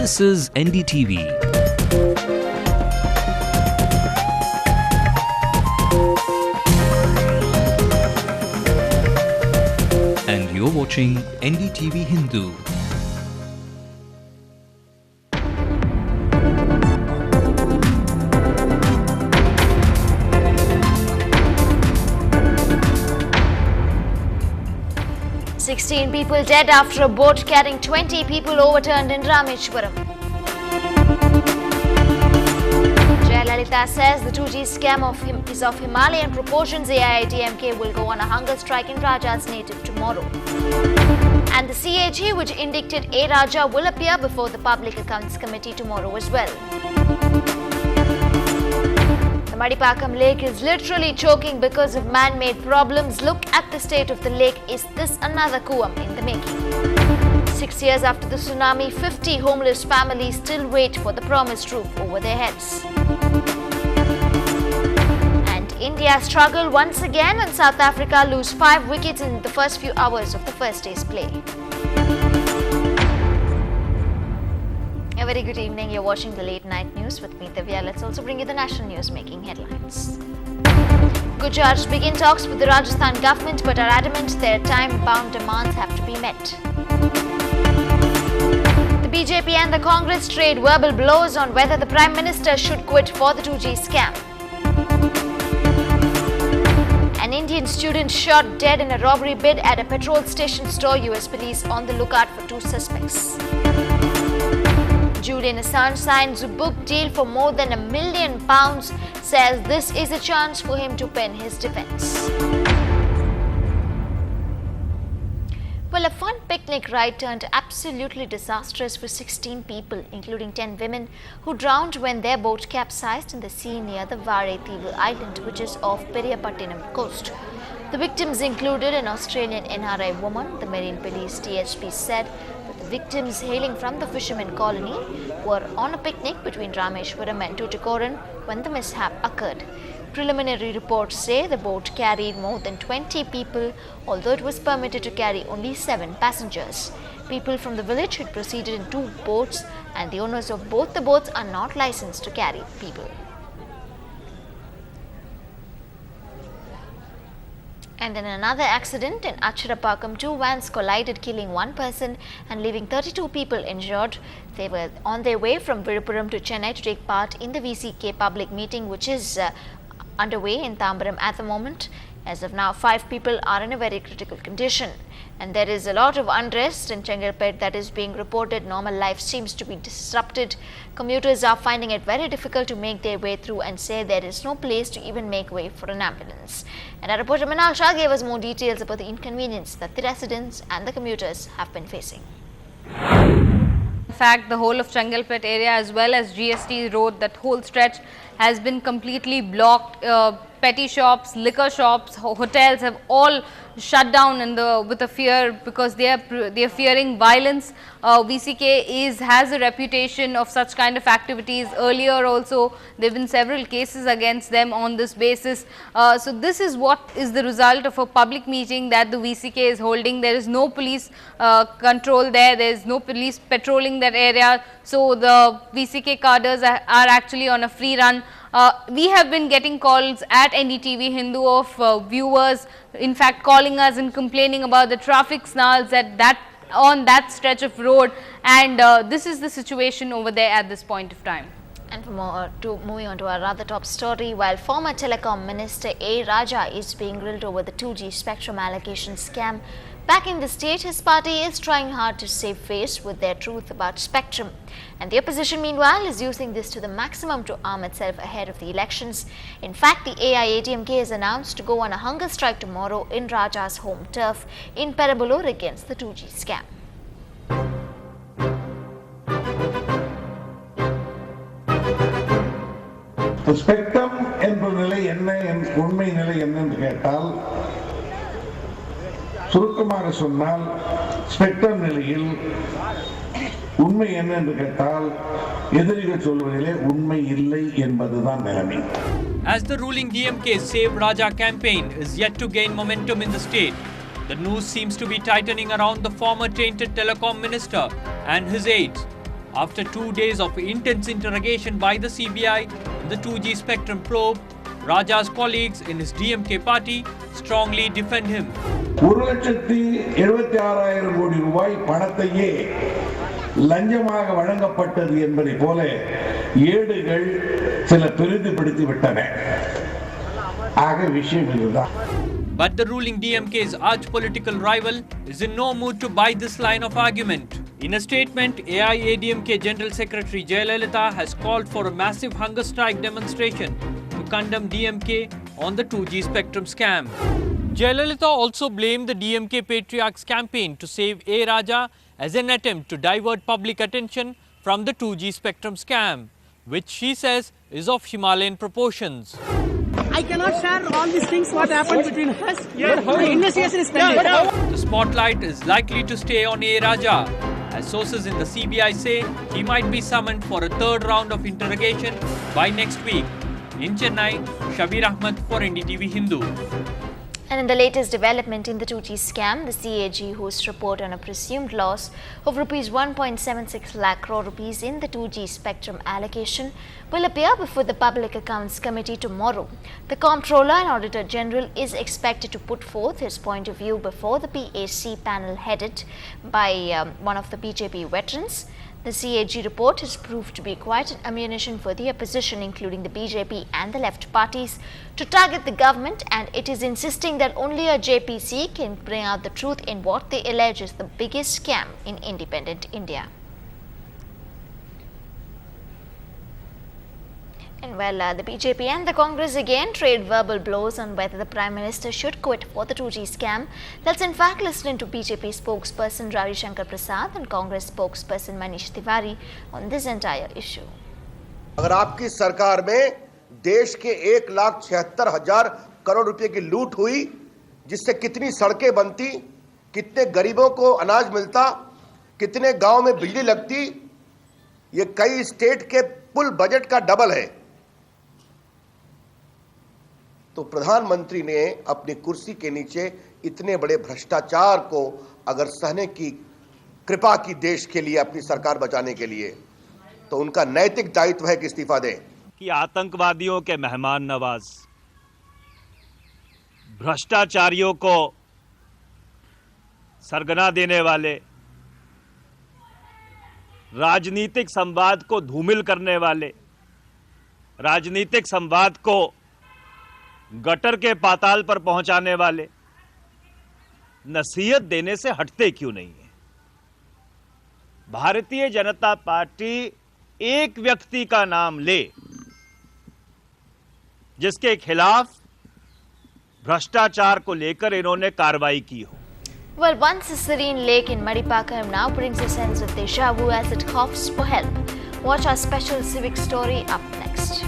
This is NDTV. And you're watching NDTV Hindu. Sixteen people dead after a boat carrying 20 people overturned in Rameshwaram. Jayalalitha says the 2G scam is of Himalayan proportions. AIADMK will go on a hunger strike in Raja's native tomorrow. And the CAG, which indicted A. Raja, will appear before the Public Accounts Committee tomorrow as well. The Madipakam Lake is literally choking because of man-made problems. Look at the state of the lake. Is this another Kuam in the making? 6 years after the tsunami, 50 homeless families still wait for the promised roof over their heads. And India struggle once again when South Africa lose 5 wickets in the first few hours of the first day's play. A very good evening. You're watching the Late Night News with me, Divya. Let's also bring you the national news making headlines. Gujarats begin talks with the Rajasthan government but are adamant their time-bound demands have to be met. The BJP and the Congress trade verbal blows on whether the Prime Minister should quit for the 2G scam. An Indian student shot dead in a robbery bid at a petrol station store. US police on the lookout for 2 suspects. Julian Assange signs a book deal for more than £1 million, says this is a chance for him to pen his defense. Well, a fun picnic ride turned absolutely disastrous for 16 people, including 10 women, who drowned when their boat capsized in the sea near the Varethivu Island, which is off Periyapattinam coast. The victims included an Australian NRI woman. The Marine Police DSP said that the victims, hailing from the fishermen colony, were on a picnic between Rameshwaram and Tuticorin when the mishap occurred. Preliminary reports say the boat carried more than 20 people, although it was permitted to carry only 7 passengers. People from the village had proceeded in 2 boats, and the owners of both the boats are not licensed to carry people. And in another accident in Achirapakam, 2 vans collided, killing 1 person and leaving 32 people injured. They were on their way from Virupuram to Chennai to take part in the VCK public meeting, which is underway in Tambaram at the moment. As of now, 5 people are in a very critical condition. And there is a lot of unrest in Chengalpet that is being reported. Normal life seems to be disrupted. Commuters are finding it very difficult to make their way through and say there is no place to even make way for an ambulance. And our reporter Manal Shah gave us more details about the inconvenience that the residents and the commuters have been facing. In fact, the whole of Chengalpet area as well as GST Road, that whole stretch has been completely blocked. Petty shops, liquor shops, hotels have all shut down with a fear because they are fearing violence. VCK has a reputation of such kind of activities. Earlier also there have been several cases against them on this basis. So this is what is the result of a public meeting that the VCK is holding. There is no police control there. There is no police patrolling that area. So the VCK cadres are actually on a free run. We have been getting calls at NDTV Hindu of viewers, in fact calling us and complaining about the traffic snarls on that stretch of road, and this is the situation over there at this point of time. And moving on to our other top story, while former Telecom Minister A. Raja is being grilled over the 2G spectrum allocation scam, back in the state, his party is trying hard to save face with their truth about spectrum. And the opposition, meanwhile, is using this to the maximum to arm itself ahead of the elections. In fact, the AIADMK has announced to go on a hunger strike tomorrow in Raja's home turf in Perambalur against the 2G scam. Spectrum என்ற நிலை என்ன, உண்மை நிலை என்ன என்று கேட்டால், சுருக்கமாக சொன்னால் ஸ்பெக்ட்ரம் நிலையில் உண்மை என்ன என்று கேட்டால் எதிரிகள் சொல்வதிலே உண்மை இல்லை என்பதுதான் நிலைமை. As the ruling DMK's Save Raja campaign is yet to gain momentum in the state, the noose seems to be tightening around the former tainted telecom minister and his aides. After 2 days of intense interrogation by the CBI in the 2G spectrum probe, Raja's colleagues in his DMK party strongly defend him. 1,76,000 கோடி ரூபாய் பணத்தையே லஞ்சமாக வழங்கப்பட்டது என்பதை போல ஏடுகள் சில பெரிதுபடுத்தி விட்டன. ஆக விஷயம் இதுதான். But the ruling DMK's arch political rival is in no mood to buy this line of argument. In a statement, AIADMK General Secretary Jayalalitha has called for a massive hunger strike demonstration to condemn DMK on the 2G spectrum scam. Jayalalitha also blamed the DMK Patriarch's campaign to save A. Raja as an attempt to divert public attention from the 2G spectrum scam, which she says is of Himalayan proportions. I cannot share all these things what happened between us. The investigation is pending. The spotlight is likely to stay on A. Raja, as sources in the CBI say he might be summoned for a third round of interrogation by next week. In Chennai, Shabir Ahmed for NDTV Hindu. And in the latest development in the 2G scam, the CAG hosts report on a presumed loss of rupees 1.76 lakh crore rupees in the 2G spectrum allocation will appear before the Public Accounts Committee tomorrow. The Comptroller and Auditor General is expected to put forth his point of view before the PAC panel headed by one of the BJP veterans. The CAG report has proved to be quite an ammunition for the opposition, including the BJP and the left parties, to target the government, and it is insisting that only a JPC can bring out the truth in what they allege is the biggest scam in independent India. And the BJP and the Congress again trade verbal blows on whether the Prime Minister should quit for the 2G scam. Let's in fact listen to BJP spokesperson Ravi Shankar Prasad and Congress spokesperson Manish Tiwari on this entire issue. अगर आपकी सरकार में देश के 1,76,000 करोड़ रुपए की लूट हुई, जिससे कितनी सड़कें बनती, कितने गरीबों को अनाज मिलता, कितने गांव में बिजली लगती, ये कई स्टेट के कुल बजट का डबल है। तो प्रधानमंत्री ने अपनी कुर्सी के नीचे इतने बड़े भ्रष्टाचार को अगर सहने की कृपा की देश के लिए, अपनी सरकार बचाने के लिए, तो उनका नैतिक दायित्व है कि इस्तीफा दें। कि आतंकवादियों के मेहमान नवाज, भ्रष्टाचारियों को सरगना देने वाले, राजनीतिक संवाद को धूमिल करने वाले, राजनीतिक संवाद को गटर के पाताल पर पहुंचाने वाले नसीहत देने से हटते क्यों नहीं है? भारतीय जनता पार्टी एक व्यक्ति का नाम ले जिसके खिलाफ भ्रष्टाचार को लेकर इन्होंने कार्रवाई की हो। Well, once a serene lake in Maripakam now brings a sense of deja vu as it coughs for help. Watch our special civic story up next.